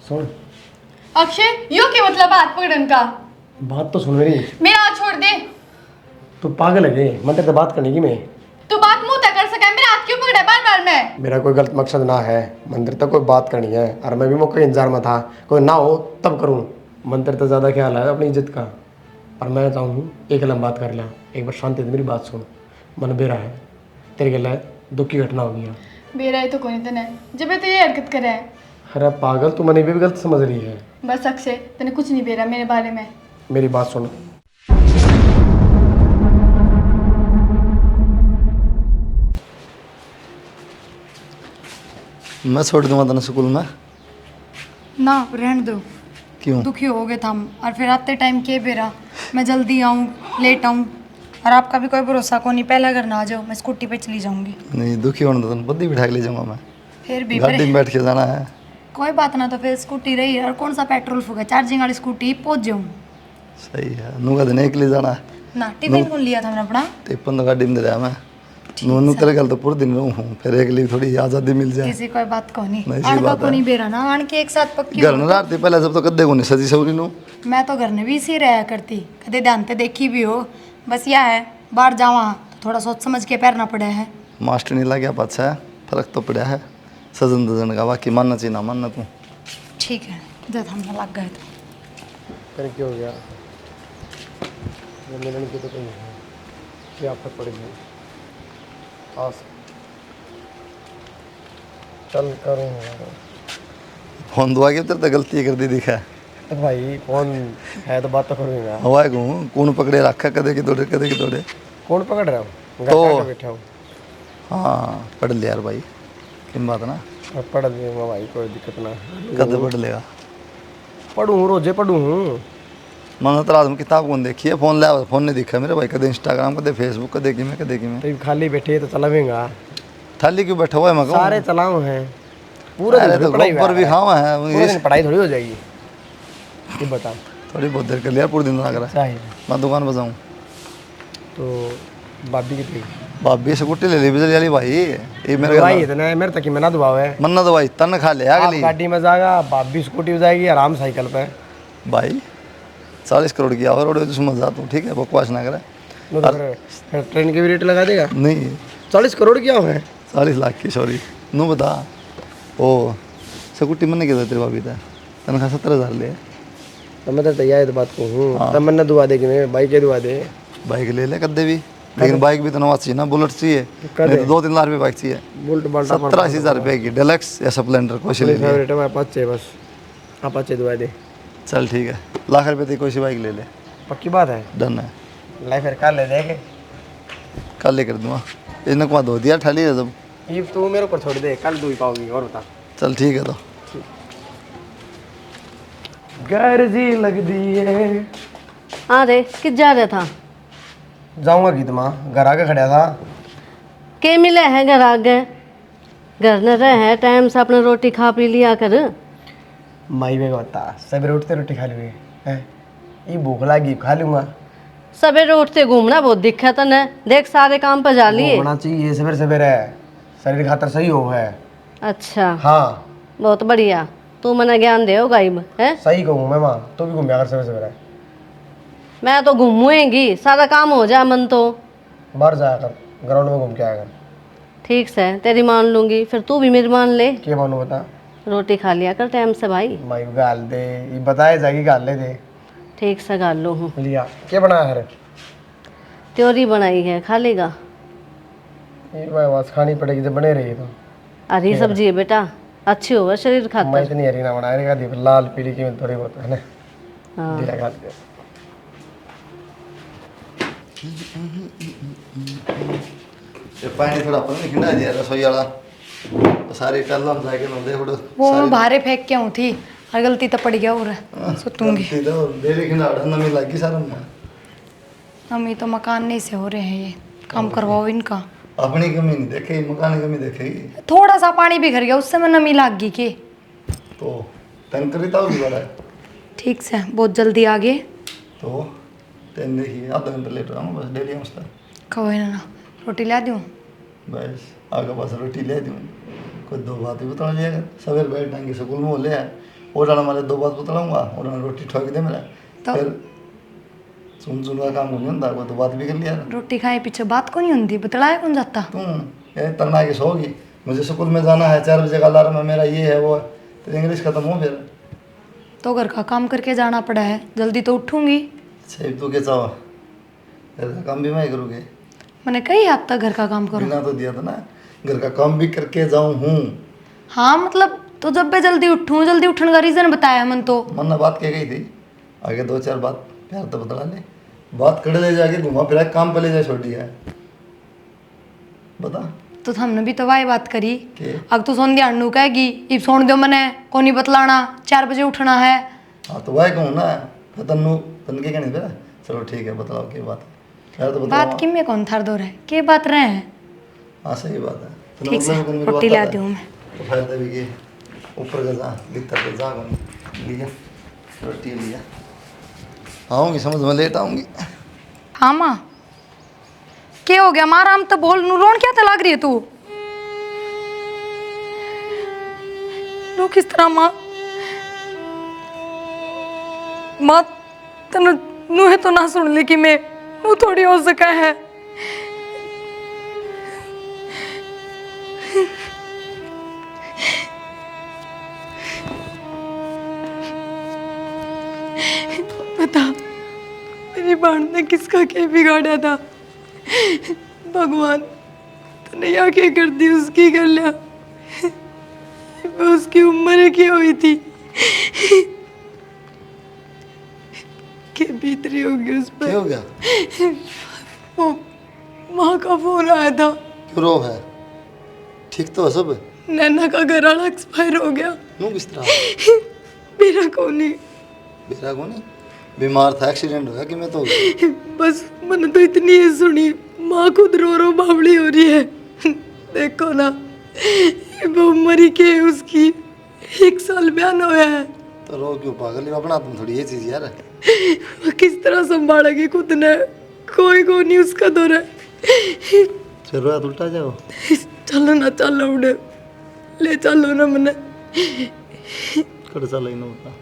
सुन। अक्षय यो क्या मतलब हाथ पकड़न का? बात तो सुन मेरी। मेरा हाथ छोड़ दे। तू पागल है गए मन तो बात करने की मैं। तू बात मुंह तक कर सका है, मेरा हाथ क्यों पकड़ा बार बार में? मेरा कोई गलत मकसद ना है, मंदिर तक कोई बात करनी है और मैं भी मौके इंतजार में था, कोई ना हो तब करूँ। मंदिर तो ज़्यादा ख्याल है अपनी इज्जत का। और मैं चाहूँ एक लम बात कर लिया, एक बार शांति से मेरी बात सुन। मन बेरा है तेरे गला दुख की घटना हो गया। बेरा है तो कोई नहीं तने जब तो ये हरकत करे है। अरे पागल तू मने भी गलत समझ रही है। बस अक्षय तने कुछ नहीं बेरा मेरे बारे में। मेरी बात सुन। मैं छोड़ दूंगा तेने स्कूल में। ना रहने दो। क्यों? दुखी हो गए था और फिर आते टाइम के बेरा मैं जल्दी आऊँ लेट आऊँ और आपका भी कोई भरोसा को नहीं। पहला घर ना आ जाओ, मैं स्कूटी पे चली जाऊंगी। नहीं दुखी होने दो, बद्दी बिठा के ले जाऊंगा मैं। फिर भी गाड़ी में बैठ के जाना है। कोई बात ना, तो फिर स्कूटी रही और कौन सा पेट्रोल फूका, चार्जिंग वाली स्कूटी पहुंच जाऊँ सही है। नूका दिन एक ले जाना है ना। टिफिन कौन लिया था मैंने अपना? टिप्पन तो गाड़ी में दे रहा मैं। नू तेरे गल तो पूरे दिन रहूँ हूँ, फिर एक लिए थोड़ी आज़ादी मिल जाए। किसी कोई बात को नहीं। नहीं, सी आणका बात को है। नहीं बेरा ना आण के एक साथ पक्की घर हो में तो। रहती पहले जब तो कद्दे को नहीं सजी सवरी नू। मैं तो घर में भी इसी रहा करती, कदे ध्यान ते देखी भी हो। बस यह है बाहर जावा तो थोड़ा सोच समझ के पैरना पड़ा है। मास्टर नहीं लग गया पाछा है, फर्क तो पड़ा है सजन दजन का। बाकी मानना चाहिए ना मानना तू। ठीक है जब हम लग गए तो। फिर क्या हो गया? ये मिलन की तो कहीं है, क्या फर्क पड़ गया? आस चल करूँगा। फोन दुआ के तेरे तो गलती कर दी दिखा है। तो भाई कौन है तो बात तो करूँगा। हवा को कौन पकड़े रखा कदे की दौड़े कदे की दौड़े। कौन पकड़ रहा हूँ? घर तो- जाके बैठा हूँ। हाँ पढ़ लिया यार भाई, किन बात ना। अब पढ़ लूँगा भाई, कोई दिक्कत ना। कदे पढ़ लेगा? पढ़ूँ रोजे पढ़ूँ हूँ। मैंने तो रात में किताब कौन देखी है, फोन लिया फोन नहीं दिखा मेरे भाई। कदे इंस्टाग्राम कदे फेसबुक कदे की मैं कदे की मैं। तो खाली बैठे तो चलावेंगा। थाली क्यों बैठा हुआ है मैं कहूँ? सारे चलाओ हैं पूरे अरे दिन तो पढ़ाई गोबर भी खावा है पूरे दिन पढ़ाई थोड़ी हो जाएगी। ये बता। थोड़ी बहुत देर कर लिया, पूरे दिन लग रहा है। चाहिए मैं दुकान पर जाऊँ तो भाभी की थी भाभी से कुट्टी ले ली बिजली वाली भाई। ये मेरे भाई घर इतना है मेरे तक ही मना दुआ है। मन्ना तो भाई तन खा ले आप अगली गाड़ी में जाएगा, भाभी स्कूटी में जाएगी, आराम साइकिल पे। भाई 40 करोड़ की और रोड समझ जा तू, ठीक है बकवास ना करे। नो तो फिर ट्रेन की भी रेट लगा देगा। नहीं 40 करोड़ क्या है? 40 लाख की सॉरी। नू बता ओ स्कूटी मैंने किया तेरे भाभी था तनख्वाह 70,000 ले। तो मैं तो तैयार तो बात को हूँ। हाँ। तब मैंने दुआ दे कि मैं बाइक के दुआ दे। बाइक ले ले कद्दे भी, लेकिन बाइक भी तो नवा चाहिए ना, बुलेट चाहिए। कदे? नहीं तो 2-3 लाख रुपये बाइक चाहिए। बुलेट बाल्टा 70-80 रुपये की डिलक्स या स्प्लेंडर कोई ले लिया। फेवरेट है मेरे अपाचे, बस अपाचे दुआ दे। चल ठीक है, लाख रुपये की कोई सी बाइक ले ले। पक्की बात है। डन है, लाइफ फिर कल ले देखे। कल ले कर दूँगा। इन्हें कुआ धो दिया ठाली है जब। ये तू मेरे ऊपर छोड़ दे, कल दू ही पाऊंगी। और बता। चल ठीक है तो गर्जी लग दी है। हाँ रे किस जा रहा था? जाऊंगा गीत माँ, घर आके खड़ा था। के मिले हैं घर आगे? घर न रहे टाइम से अपने रोटी खा पी लिया कर। माई बेग बता, सवेरे उठते रोटी खा ली है, ये भूख लगी खा लूंगा। सवेरे उठते घूमना बहुत दिक्कत है न, देख सारे काम पर जा लिए। होना चाहिए सवेरे सवेरे, शरीर खातर सही हो है। अच्छा हाँ बहुत बढ़िया, तू मना ज्ञान दे गाइब है। सही कहूँ मैं माँ, तू भी घूमया कर सवेरे सवेरे। मैं तो घूमूंगी, सारा काम हो जाए मन तो। बाहर जाया कर, ग्राउंड में घूम के आया कर। ठीक से तेरी मान लूंगी, फिर तू भी मेरी मान ले। क्या मानू बता? रोटी खा लिया कर टाइम से भाई। माई गाल दे, ये बताए जाएगी गाल ले दे। ठीक से गाल लो हूँ। लिया क्या बनाया है? त्योरी बनाई है, खा लेगा? ये बस खानी पड़ेगी जब बने रही तो। हरी सब्जी है बेटा, अच्छी होगा शरीर मैं खातर। इतनी हरी ना बनाए रहेगा, दी लाल पीली की थोड़ी बहुत है ना। हाँ दिया खा लिया। ये पानी थोड़ा अपन खिंडा दिया रसोई वाला तो सारी टल्ला में जाके ना दे उड़। वो मैं बाहर फेंक के आऊँ थी और गलती तो पड़ गया और सुतूंगी। तो डेली खिंडा नमी लगी सारा में। मम्मी तो मकान नहीं से हो रहे हैं, ये काम करवाओ इनका। अपनी कमी नहीं देखेगी, मकान की कमी देखेगी। थोड़ा सा पानी भी घर गया उससे मैं नमी लाग गई के। तो टंकरी तो भी बड़ा है। ठीक से बहुत जल्दी आ गए तो तेन देखिए आधा घंटा लेट रहा हूँ बस डेली मसला। कहो ना रोटी ला दूँ? बस आगे पास रोटी ले दूँ, कोई दो बात भी बता जाएगा। सवेरे बैठ टांगे स्कूल में ले वो डाला मारे 2 बात बतलाऊंगा और रोटी ठोक दे मेरा तो- फिर सुन सुन का काम नहीं होता वो तो बात भी कर लिया रोटी खाए पीछे बात को नहीं होती, बतलाया कौन जाता। तुम ये तन्ना की सोगी मुझे स्कूल में जाना है 4 बजे का अलार्म है मेरा ये है वो है तो इंग्लिश खत्म हो फिर तो घर का काम करके जाना पड़ा है, जल्दी तो उठूंगी। अच्छा तू क्या चाहो घर का काम भी मैं ही करूँगी मैंने कही आप तक घर का काम करो। बिना तो दिया था ना घर का काम भी करके जाऊँ हूँ हाँ मतलब तो जब मैं जल्दी उठूँ, जल्दी उठने का रीज़न बताया मन तो। मन ने बात कह गई थी आगे 2-4 बात प्यार तो बतला ले बात कर ले जाके घुमा फिरा काम पे ले जाए छोड़ दिया है बता तो हमने भी तो वाही बात करी। के अब तो सोन ध्यान कहेगी इब सोन दो मने को नहीं बतलाना, 4 बजे उठना है। हाँ तो वह कहूँ ना फिर तन्नू तन के कहने फिर चलो ठीक है बतलाओ क्या बात है यार तो बात बताओ किम में कौन थार दो रहे के बात रहे हैं। हाँ सही बात है तूने ठीक से मतलब कि मेरी रोटी बात ला आता है। दूँ मैं। तो फायदा भी के ऊपर का जा भीतर का जा लिया रोटी लिया आऊँगी समझ में लेट आऊँगी हाँ माँ क्या हो गया माँ राम तो बोल नू रोन क्या लग रही है तू रो किस तरह माँ माँ तन नू है तो ना सुन ली कि मैं नू थोड़ी हो सका है। बता मेरी बहन ने किसका क्या बिगाड़ा था, भगवान तूने यहाँ क्या कर दी उसकी गलिया, उसकी उम्र क्या हुई थी, क्या बीत रही होगी उस क्या पर। हो गया वो माँ का फोन आया था, क्यों रो है ठीक तो है सब नैना का घर वाला एक्सपायर हो गया। नू किस तरह मेरा कौन नहीं, मेरा को नहीं बीमार था एक्सीडेंट हो गया कि मैं तो हो गया बस मैंने तो इतनी ही सुनी माँ खुद रो रो बावड़ी हो रही है। देखो ना वो मरी के उसकी 1 साल बयान होया है, तो रो क्यों पागल है अपना तुम थोड़ी ये चीज़ यार वो किस तरह संभालेगी खुद ने, कोई को नहीं उसका दौर है। चलो यार उल्टा जाओ चलो ना चलो उड़े ले चलो ना मैंने कर चल इन उतना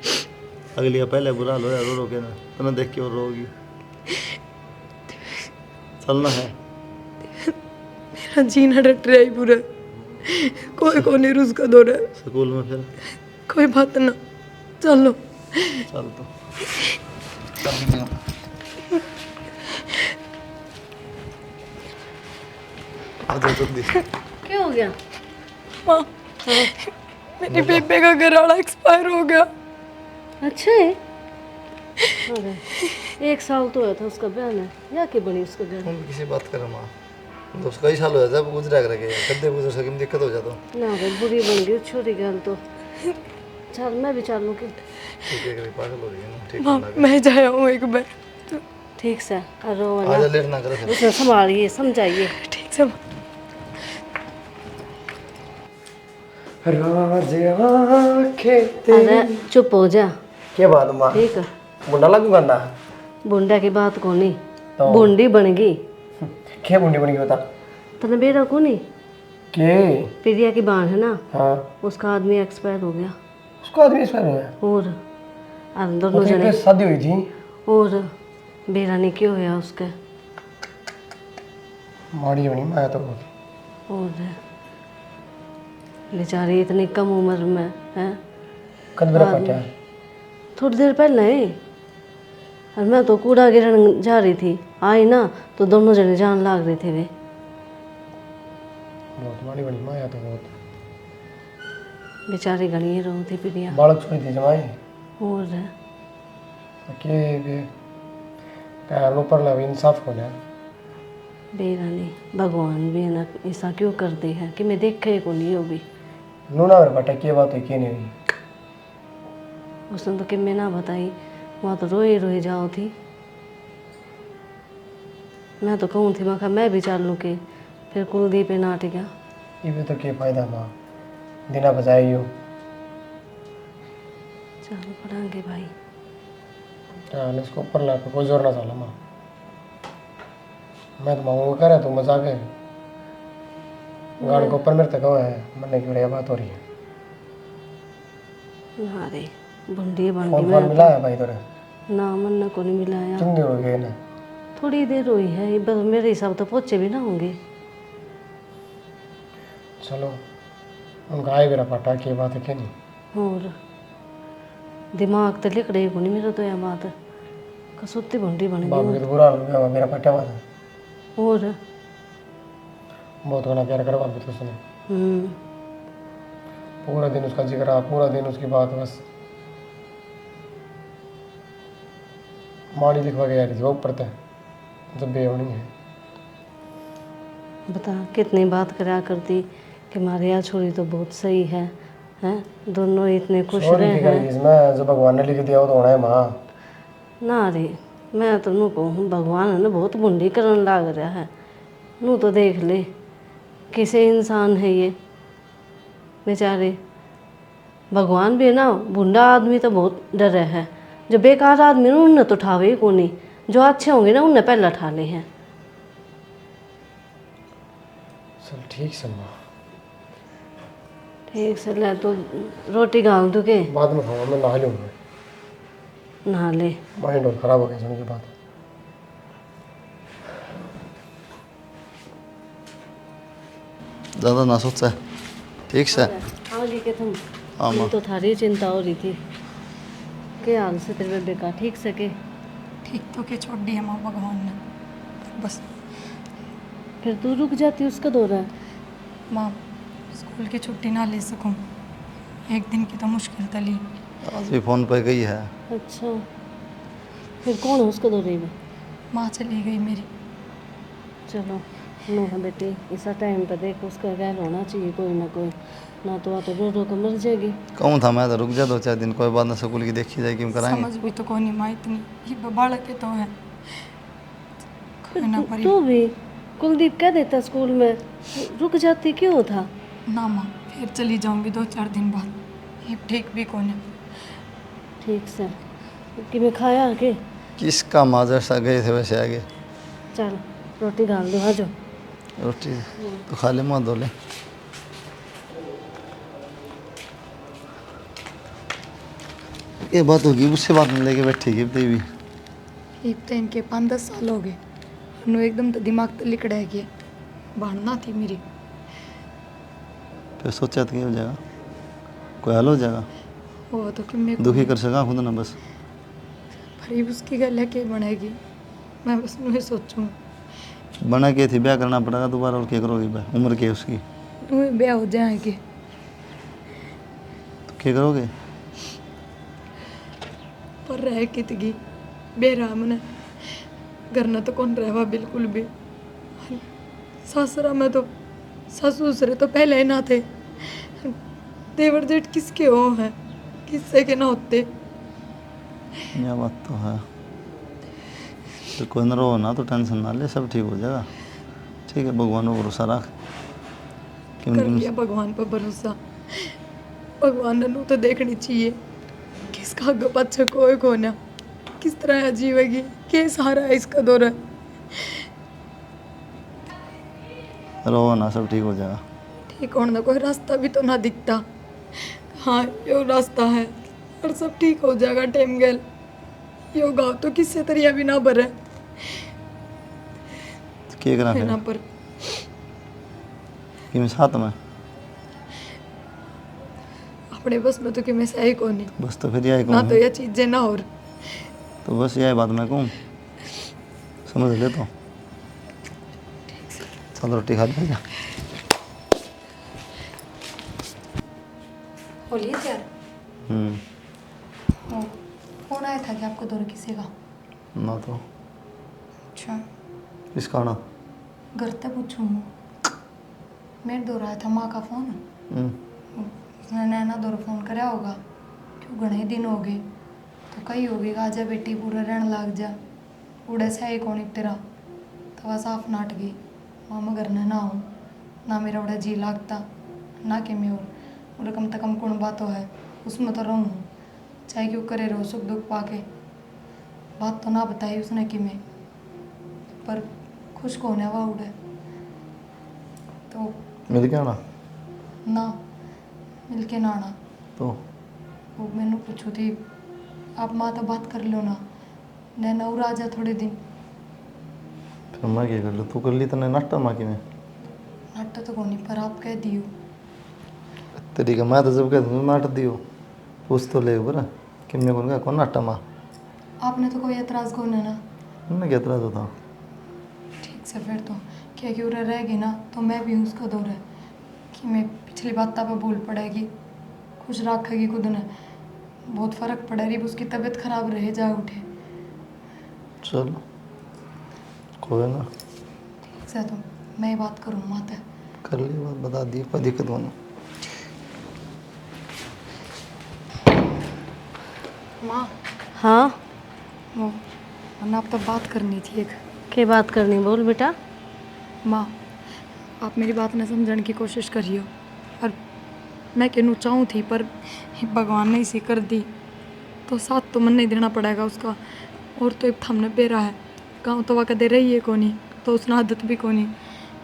अगली का पहले बुरा लो यार रो के ना तूने देख के और रोगी चलना है मेरा जीना डट रहा है पूरा, कोई को नहीं उसका दौर है, स्कूल में फिर कोई बात ना चलो। चल तो चल आजा जल्दी क्या हो गया? माँ मेरे बेबे का घर वाला एक्सपायर हो गया। अच्छा है। अरे 1 साल तो हुआ था उसका बयान है या के बनी उसका घर तुम किसी बात कर माँ तो उसका कई साल हो जाता है गुजरा करके कद्दे गुजर सके दिक्कत हो जाता ना भाई बुरी बन गई छोटी गल तो। चल मैं भी चलूँ कि ठीक है कभी पागल हो रही है ना ठीक माँ है मैं जाया हूँ एक बार, ठीक से रो आजा लेट ना करे फिर उसे संभालिए समझाइए। ठीक से। राज आँखें अरे चुप हो जा क्या बात माँ ठीक है। मुंडा लगू गंदा बुंडा की बात कोनी तो बुंडी बन गई क्या मुंडी बन गई बता तने बेरा कोनी के प्रिया की बहन है ना हाँ उसका आदमी एक्सपायर हो गया उसको आदमी इस पर है और दोनों मतलब जने शादी हुई थी और बेरा ने क्यों होया उसके माड़ी बनी मैं तो और बेचारी इतनी कम उम्र में है कद मेरा क्या थोड़ी देर पहले ही और मैं तो कूड़ा गिरने जा रही थी आई ना तो दोनों जने जान लाग रहे थे वे बहुत माड़ी बनी माया तो बहुत बेचारी घनी रो थी प्रिया बालक छोड़ी थी जमाई और के टाइम ऊपर लव इंसाफ हो जाए बेरानी भगवान भी है ना ऐसा क्यों करते हैं कि मैं देखे को नहीं हो भी नूना मेरे बेटा की बात है कि नहीं हुई उसने तो कि मैं ना बताई वहाँ तो रोए रोए जाओ थी मैं तो कहूँ थी मैं भी चल लूँ के फिर कुलदीप ना टिका ये भी तो क्या फायदा माँ दिना बजाई हो चलो पढ़ाएंगे भाई हाँ इसको ऊपर ला कोई जोर ना चला माँ मैं तो मांगूंगा कह रहा तू मजाक है गाड़ी को ऊपर मेरे तक है मरने की बढ़िया बात हो रही है ना रे बुंडी फोन बांडी फोन में मिला है भाई तेरे? ना मन ना को नहीं मिलाया। कितनी हो गई ना? थोड़ी देर हुई है, बस मेरे हिसाब तो पहुंचे भी ना होंगे। चलो उनका आए मेरा पटा की बात है क्या नहीं। और दिमाग तो लिख रही को नहीं मेरा तो यह बात कसुत्ती भंडी बन बाप गई। के तो बुरा हाल हो गया मेरा पटा बात है। और बहुत घना प्यार करा बाप तो उसने। हम्म, पूरा दिन उसका जिक्र, पूरा दिन उसकी बात, बस माड़ी लिखवा के जा रही थी वो ऊपर तक जब बेवनी है। बता कितनी बात करा करती कि हमारे यहाँ छोरी तो बहुत सही है, हैं दोनों इतने खुश सॉरी रहे की करी हैं। इसमें जो भगवान ने लिख दिया वो तो होना है माँ। ना रे मैं तो नू कहूँ भगवान है ना बहुत बुंडी करन लाग रहा है। नू तो देख ले किसे इंसान है ये बेचारे। भगवान भी ना बुंडा आदमी तो बहुत डरे है, जो बेकार आदमी ना उन्हें तो उठावे ही को नहीं, जो अच्छे होंगे ना उन्हें पहले उठा ले हैं। चल ठीक से माँ, ठीक से ले तो रोटी गाल दू के बाद में खाऊंगा, मैं नहा लूँगा। नहा ले। माइंड और खराब हो गया सुन की बात। ज़्यादा ना सोचा है, ठीक से। आगे के तुम हाँ माँ। तो थारी चिंता हो रही थी के हाल से तेरे बेबे का ठीक से के ठीक तो के छोड़ दी है माँ भगवान ने, बस। फिर तू रुक जाती उसका दौरा है। माँ स्कूल की छुट्टी ना ले सकूँ, एक दिन की तो मुश्किल तली। आज भी फ़ोन पे गई है। अच्छा फिर कौन है उसका दौरे में? माँ चली गई मेरी। चलो नो है बेटी, ऐसा टाइम पर देख उसका गैर होना चाहिए कोई ना कोई, ना तो आ तो रो रो कर मर जाएगी। कहूँ था मैं तो रुक जा 2-4 दिन, कोई बात ना, स्कूल की देखी जाए क्यों कराएंगे। समझ भी तो कौन नहीं माँ इतनी, ये बालक के तो है। फिर ना तू परी तू भी कुलदीप कह देता स्कूल में, रुक जाती क्यों था? ना माँ फिर चली जाऊंगी 2-4 दिन बाद, ये ठीक भी कौन है। ठीक से कि मैं खाया आके किसका माजर सा गए थे वैसे आगे। चल रोटी डाल दो आ जाओ। रोटी तो खा ले, मुँह धो ले। ये बात होगी, उससे बात नहीं लेके बैठी की भी। एक तो इनके 5-10 साल हो गए, नु एकदम तो दिमाग तो लिकड़ा है कि भाड़ना थी मेरी। फिर सोचा था कि हो जाएगा, कोई हल हो जाएगा। वो तो कि मैं दुखी कर सका खुद ना बस। पर उसकी गल है कि बनेगी, मैं बस नु सोचूं बना के थी ब्याह करना पड़ेगा दोबारा, और क्या करोगी ब्याह, उम्र क्या है उसकी। नु ब्याह हो जाएगी। तो क्या करोगे? पर रह कितगी बेरा मने घर न तो कौन रहवा बिल्कुल भी। सासरा में तो सासू ससुर तो पहले ही ना थे, देवर जेठ किसके हो हैं, किससे के ना होते। यह बात तो है। तो कोई न रो ना, तो टेंशन ना ले, सब ठीक हो जाएगा। ठीक है, भगवान पर भरोसा रख। क्यों कर लिया भगवान पर भरोसा, भगवान ने नू तो देखनी चाहिए किसका आगे पीछे कोई कोना, किस तरह जीवेगी, क्या सहारा है इसका दौरा। रो ना, सब ठीक हो जाएगा। ठीक होने का कोई रास्ता भी तो ना दिखता। हाँ यो रास्ता है और सब ठीक हो जाएगा टाइम गेल। यो गाँव तो किससे तरिया भी ना भरे तो क्या करा है ना। फिर पर कि मैं साथ में अपने बस में तो कि मैं सही को नहीं, बस, तो फिर यही ना तो कहूँ। ये चीजें ना और। तो बस यही बात मैं कहूँ, समझ ले। तो चल रोटी खा ले जा। बोलिए यार, फोन आया था कि आपको दौरा किसी का? ना तो अच्छा किसका आना? घर तक पूछूँ, मेरे दौरा आया था माँ का फोन। उसने नैना दौरा फोन कराया होगा, क्यों घने दिन हो गए, तो कही होगी कि आजा बेटी पूरा रहने लग जा, उड़े से ही कौन तेरा। तो वह साफ नाट गई, मामा घर ना हूँ ना, मेरा उड़ा जी लागता ना कि मैं और कम से कम कौन बात है उसमें तो रहूँ, चाहे क्यों करे रहो सुख दुख पाके। बात तो ना बताई उसने कि मैं, पर खुश को होने हुआ उड़े तो मिल के आना ना मिल के ना आना। तो वो मैंने पूछू थी आप माँ तो बात कर लो ना नैना और आ जा थोड़े दिन। फिर मैं क्या कर लूँ, तू कर ली तने नाटा माँ की में नाटक तो कोनी पर आप कह दियो। तरीका मैं तो जब कह दूँ नाट दियो पूछ तो ले बरा कि मैं कौन कौन नाटा माँ आपने तो कोई एतराज़ को ना। मैं क्या तरह होता ठीक से फिर तो क्या कि उरे रहेगी ना तो मैं भी उसका दौर है कि मैं पिछली बात पे भूल पड़ेगी खुश रखेगी खुद ने बहुत फ़र्क पड़ रही उसकी तबीयत खराब रहे जा उठे। चलो कोई ना, ठीक से तो मैं बात करूँ माता। कर ली बात, बता दी, कोई दिक्कत होना। माँ हाँ, वो वरना आप तो बात करनी थी एक। क्या बात करनी, बोल बेटा। माँ आप मेरी बात न समझने की कोशिश करियो और मैं कहना चाहूँ थी पर भगवान ने इसी कर दी तो साथ तो मन नहीं देना पड़ेगा उसका। और तो एक थमने बेरा है गाँव तो वह कदे रही है कोनी तो उसने आदत भी कोनी।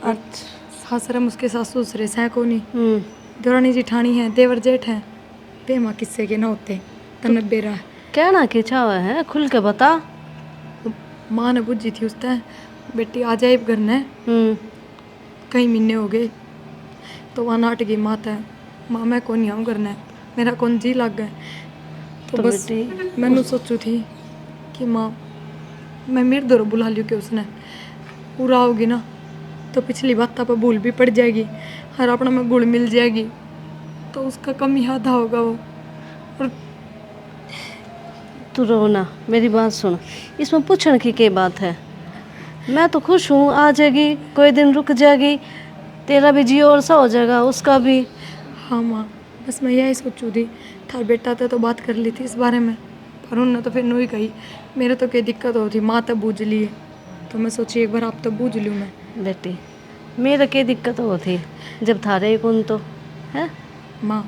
अच्छा। सासरम उसके सासू ससुरे सह कोनी देवरानी जिठानी है देवर जेठ है वे माँ किस्से के न होते तन बेरा है। कहना क्या चाहा है, खुल के बता। माँ ने बुझी थी उसने बेटी आ जाए घर ने कई महीने हो गए तो वहाँ नाट गई माता है माँ मैं कौन आऊँ करना है मेरा कौन जी लग गया तो बस मैंने सोचू थी कि माँ मैं मेरे दौर बुला लियो कि उसने पूरा होगी ना तो पिछली बात पर भूल भी पड़ जाएगी और अपना में गुड़ मिल जाएगी तो उसका कम ही आधा होगा वो। और तू रो ना, मेरी बात सुन, इसमें पूछने की क्या बात है। मैं तो खुश हूँ, आ जाएगी, कोई दिन रुक जाएगी, तेरा भी जी और सा हो जाएगा, उसका भी। हाँ माँ बस मैं यही सोचू थी थार बेटा थे तो बात कर ली थी इस बारे में पर उन्होंने तो फिर नु ही कही मेरे तो क्या दिक्कत होती माँ तब बूझ ली है तो मैं सोची एक बार आप तब बूझ लूँ मैं। बेटी मेरा क्या दिक्कत होती जब थारे ही कौन तो है। माँ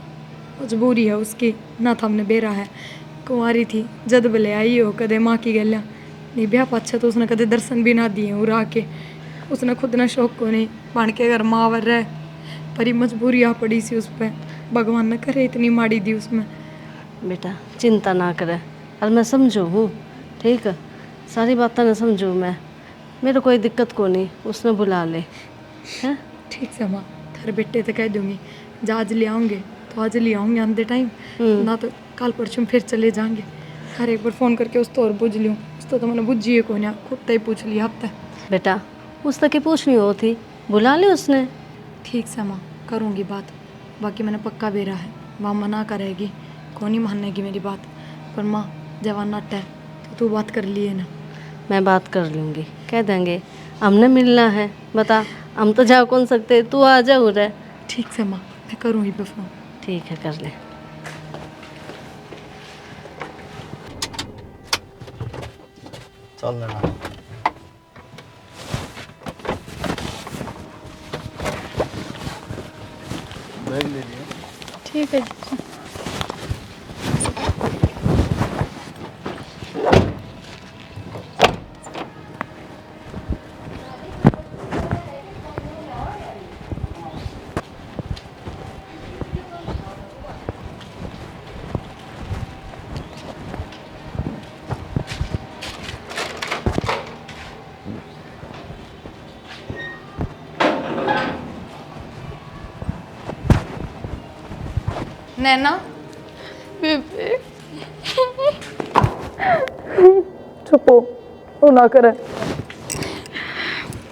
मजबूरी है उसकी ना था हमने बेरा है कुंवारी थी जद भले आई हो कदे माँ की गलियाँ नहीं ब्याह पाछा तो उसने कदे दर्शन भी ना दिए और आके उसने खुद ना शौक को नहीं बन के घर माँ वर रहे पर ही मजबूरी आ पड़ी सी उस पर भगवान ने करे इतनी माड़ी दी उसमें। बेटा चिंता ना करे और मैं समझू हूँ, ठीक है, सारी बातें ना समझू मैं, मेरे कोई दिक्कत को नहीं, उसने बुला ले है। ठीक से माँ थारे बेटे तो कह दूंगी जा आज ले आऊँगे तो आज ले आऊँगे आंधे टाइम ना तो कल परसों फिर चले जाएंगे। हर एक बार फ़ोन करके उस तो और पूछ लूँ उस तो मैंने बुझी है कौन खुद तो ही पूछ लिया अब तक। बेटा उस तक की पूछनी होती बुला ले उसने। ठीक से माँ करूँगी बात बाकी मैंने पक्का बेरा है वहाँ मना करेगी कौन ही मानेगी मेरी बात पर माँ जवान नट है तो तू बात कर लिए ना। मैं बात कर लूँगी, कह देंगे हमने मिलना है, बता हम तो जा कौन सकते, तू आ जा उरे। ठीक से माँ मैं करूँगी पे फ़ोन। ठीक है कर ले। चल लेना बैग ले लिया। ठीक है जी। नैना बेबे चुप हो ना करे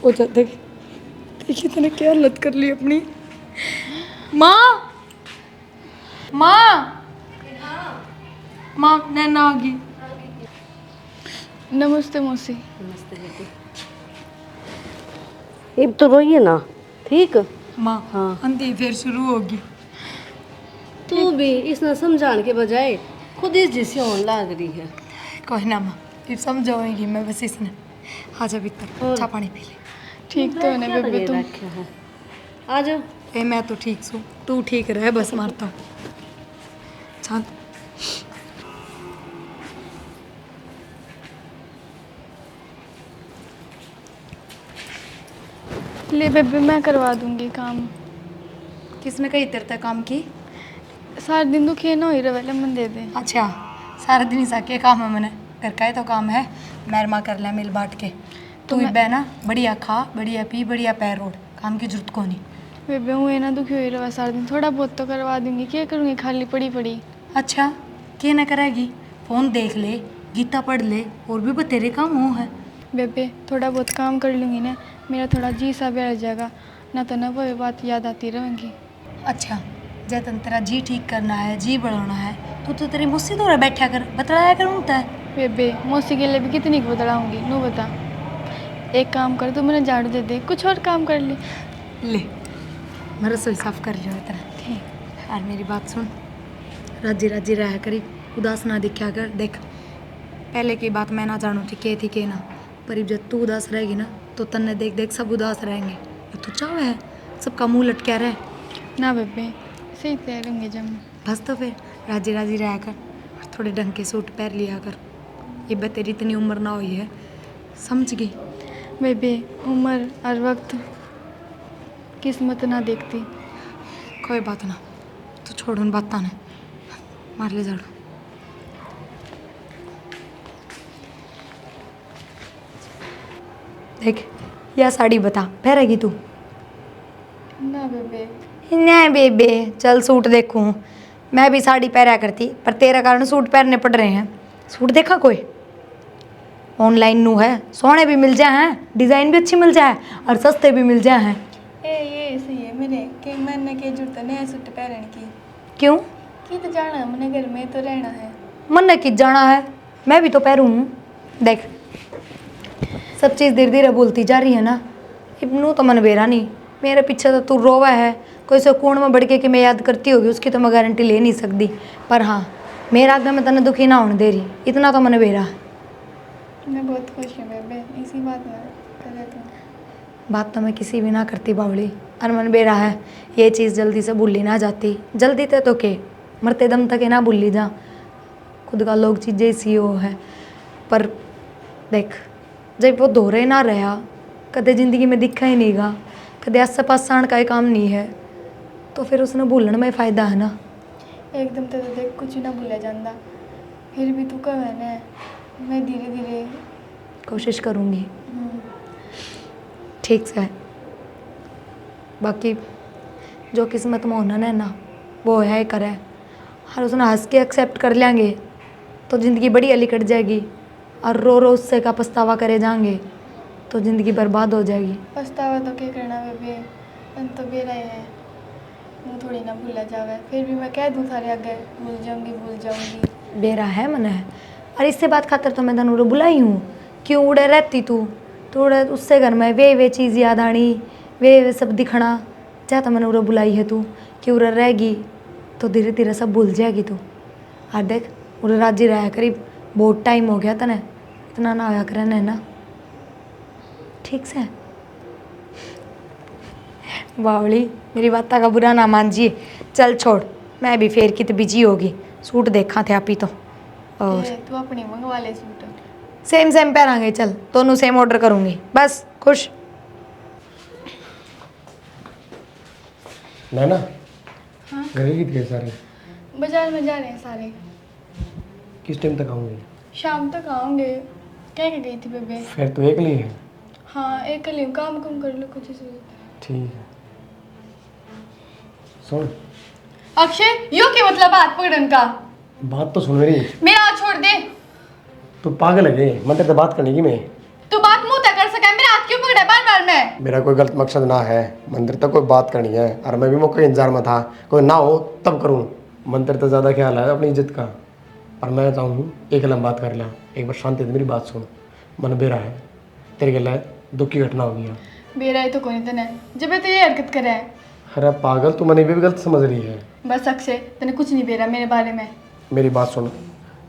हो जाते देखिए तूने क्या हालत कर ली अपनी। माँ माँ माँ नैना आ गई। नमस्ते मौसी। नमस्ते बेटी। अब तो रोइए ना, ठीक। माँ हाँ। अंधी फिर शुरू होगी। तू भी इसने समझाने के बजाय खुद इस जिसे होने लग रही है। कोई ना माँ फिर समझाऊंगी मैं बस इसने। आ जा भीतर चाय पानी पी ले। ठीक तो है ना बेबे तुम? आ जाओ। ए मैं तो ठीक सू तू ठीक रहे बस मारता हूँ। चांद ले बेबे मैं करवा दूंगी काम। किसने कही तेरे तक काम की? सारा दिन दुखी ना हो रहा मन दे दे। अच्छा सारा दिन ही के काम है मैंने घर का ही तो काम है। मेहरमा कर लिया मिल बांट के। तू ही बहना बढ़िया खा बढ़िया पी बढ़िया पैर रोड काम की जरूरत को नहीं। बेबे हूँ ना दुखी हो रहा सारा दिन, थोड़ा बहुत तो करवा दूंगी, क्या करूँगी खाली पड़ी पड़ी। अच्छा क्या ना करेगी, फोन देख ले गीता पढ़ ले और भी बतेरे काम हो है। बेबे थोड़ा बहुत काम कर लूँगी ना, मेरा थोड़ा जी सा बैठ जाएगा, ना तो ना वो बात याद आती रहेंगी। अच्छा जतन तेरा जी ठीक करना है जी बढ़ाना है तो तेरी मुझसे तो बैठा कर बतलाया कर उनता है। बेबे मौसी के लिए भी कितनी बदलाऊंगी, नू बता। एक काम कर, तू मैंने झाड़ू दे दे, कुछ और काम कर ले। ले मैं रसोई साफ कर लियो इतना। ठीक और मेरी बात सुन, राजी राजी रहा करी, उदास ना दिखा कर। देख पहले की बात मैं ना जानू थी के ना, पर जब तू उदास रहेगी ना तो तन्ने देख देख सब उदास रहेंगे। और तू चाह है सबका मुंह लटका रहे ना बेबे सही तैयार रहेंगे जब। बस तो फिर राजी राजी रहा कर और थोड़े ढंग के सूट पहन लिया कर। ये बस तेरी इतनी उम्र ना हुई है, समझ गई। बेबे उम्र और वक्त किस्मत ना देखती। कोई बात ना, तू छोड़ उन बात ने मार ले झाड़ू। देख यह साड़ी बता पहनेगी तू? ना बेबे। नहीं बेबे चल सूट देखूं, मैं भी साड़ी पहना करती पर तेरा कारण सूट पहनने पड़ रहे हैं। सूट देखा कोई ऑनलाइन नू है, सोने भी मिल जाए हैं, डिज़ाइन भी अच्छी मिल जाए और सस्ते भी मिल जाए हैं। ये सही है मेरे के मैंने के जरूरत नहीं है सूट पहनने की। क्यों की तो जाना है, मैंने घर में तो रहना है। मन ने किस जाना है, मैं भी तो पहरूँ हूँ। देख सब चीज़ धीरे धीरे भूलती जा रही है ना, इब्नू तो मन बेरा नहीं। मेरे पीछे तो तू रोवा है, कोई सुकून में बढ़ के कि मैं याद करती होगी उसकी तो मैं गारंटी ले नहीं सकती, पर हाँ मेरा आगे मैं तने दुखी ना होने दे रही, इतना तो मन बेरा है। मैं बहुत खुश हूँ बेबे, इसी बात में करे तो। बात तो मैं किसी भी ना करती बावली, और मन बेरा है ये चीज़ जल्दी से भूली ना जाती। जल्दी तो के मरते दम तक ये ना भूली जा, खुद का लोग चीज़ें सी हो है। पर देख जब वो दोहरे ना रहा कदे ज़िंदगी में दिखा ही नहीं गा, कदे आस पास आने का ही काम नहीं है, तो फिर उसने भूलने में फ़ायदा है ना। एकदम तो देख कुछ ना भूला जाता, फिर भी तू कह ना मैं धीरे धीरे कोशिश करूँगी ठीक से। बाकी जो किस्मत में होना है ना वो है करे, और उसने हंस के एक्सेप्ट कर लेंगे तो ज़िंदगी बड़ी अली कट जाएगी, और रो रो उससे का पछतावा करे जाएंगे तो ज़िंदगी बर्बाद हो जाएगी। पछतावा तो क्या करना बेबे, मन तो बेरा ही है, मुँह थोड़ी ना भूला जावे। फिर भी मैं कह दूँ थारे आगे भूल जाऊँगी। बेरा है मन है, और इससे बात खातर तो मैं तनु बुलाई हूँ। क्यों उड़े रहती तू उड़े उससे घर में वे चीज़ याद आनी वे सब दिखना, जा तो मैंने उड़े बुलाई है तू कि उड़े रहेगी तो धीरे धीरे सब भूल जाएगी तू। और देख उड़े राजी रहा करीब बहुत टाइम हो गया तने, इतना ना आया कर ना ठीक से। बावली मेरी बात का बुरा ना मानजिए, चल छोड़ मैं भी फेर की तो बिजी होगी, सूट देखा थे आप ही तो। और तू अपनी मंगवा ले सूट। सेम सेम पहनांगे, चल दोनों सेम ऑर्डर करूँगी, बस खुश। नैना हाँ घर ही थे सारे, बाजार में जा रहे हैं सारे। किस टाइम तक आऊँगी? शाम तक आऊँगे। क्या क्या गई थी बेबे? फिर तो एक लिए है। हाँ एक कल काम कम कर लो कुछ से। ठीक है सुन, अक्षय यो क्या मतलब हाथ पकड़न का? बात तो सुन मेरी। मेरा हाथ छोड़ दे। तू पागल है मन तेरे बात करने की मैं। तू बात मुंह तक कर सका, मेरा हाथ क्यों पकड़ा बार बार में? मेरा कोई गलत मकसद ना है, मंदिर तक कोई बात करनी है और मैं भी मौके इंतजार में था, कोई ना हो तब करूँ। मंदिर तो ज़्यादा ख्याल है अपनी इज्जत का, पर मैं चाहूँ एक लम्ब बात कर लिया, एक बार शांति से मेरी बात सुन। मन बेरा है तेरे गला दुख की घटना हो गई है। बेरा है तो कोई तने जब तो ये हरकत करे है। अरे पागल तू मैंने भी गलत समझ रही है। बस अक्षय तने कुछ नहीं बेरा मेरे बारे में। मेरी बात सुन,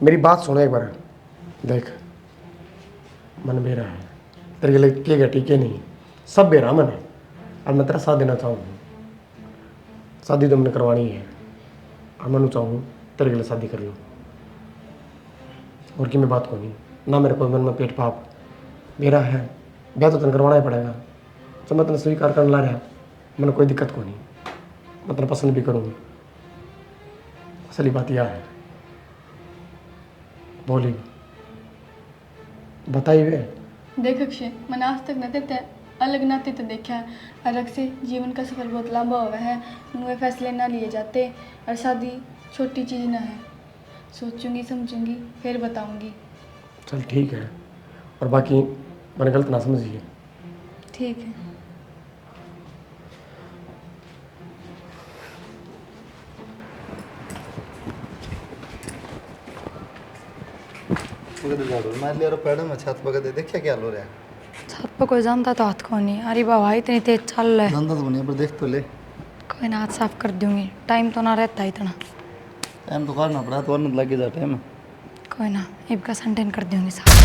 मेरी बात सुन एक बार। देख मन बेरा है तेरे गले के घटी के नहीं, सब बेरा मन है, और मैं तेरा साथ देना चाहूँ। शादी तो मैंने करवानी है और मैं चाहूँ तेरे गले शादी कर लूँ, और कि मैं बात को नहीं ना मेरे कोई मन में पेट पाप मेरा है, ब्याह तो तेन करवाना ही पड़ेगा। तो मैं तेने स्वीकार करने ला रहा, मैंने कोई दिक्कत को नहीं, मैं तेरा पसंद भी करूँगी। असली बात यह है। बोली बताइए। देख अक्षय, मैंने आज तक न ते अलग नाते तो देखा है। अलग से जीवन का सफर बहुत लंबा हुआ है, नुए फैसले ना लिए जाते, और शादी छोटी चीज़ ना है। सोचूंगी समझूंगी फिर बताऊंगी। चल ठीक है, और बाकी मैंने गलत ना समझिए। ठीक है। मैं ले रहा पैडल में छत पकड़ देखिए क्या हो रहा है। छत पर कोई जानता तो हाथ को नहीं। अरे बाबा इतनी तेज चल रहा है। धंधा तो नहीं पर देख तो ले। कोई ना, हाथ साफ कर दूंगी, टाइम तो ना रहता इतना। टाइम तो करना पड़ा तो वरना लग ही जाता है। कोई ना, इब का संटेन कर दूंगी साफ।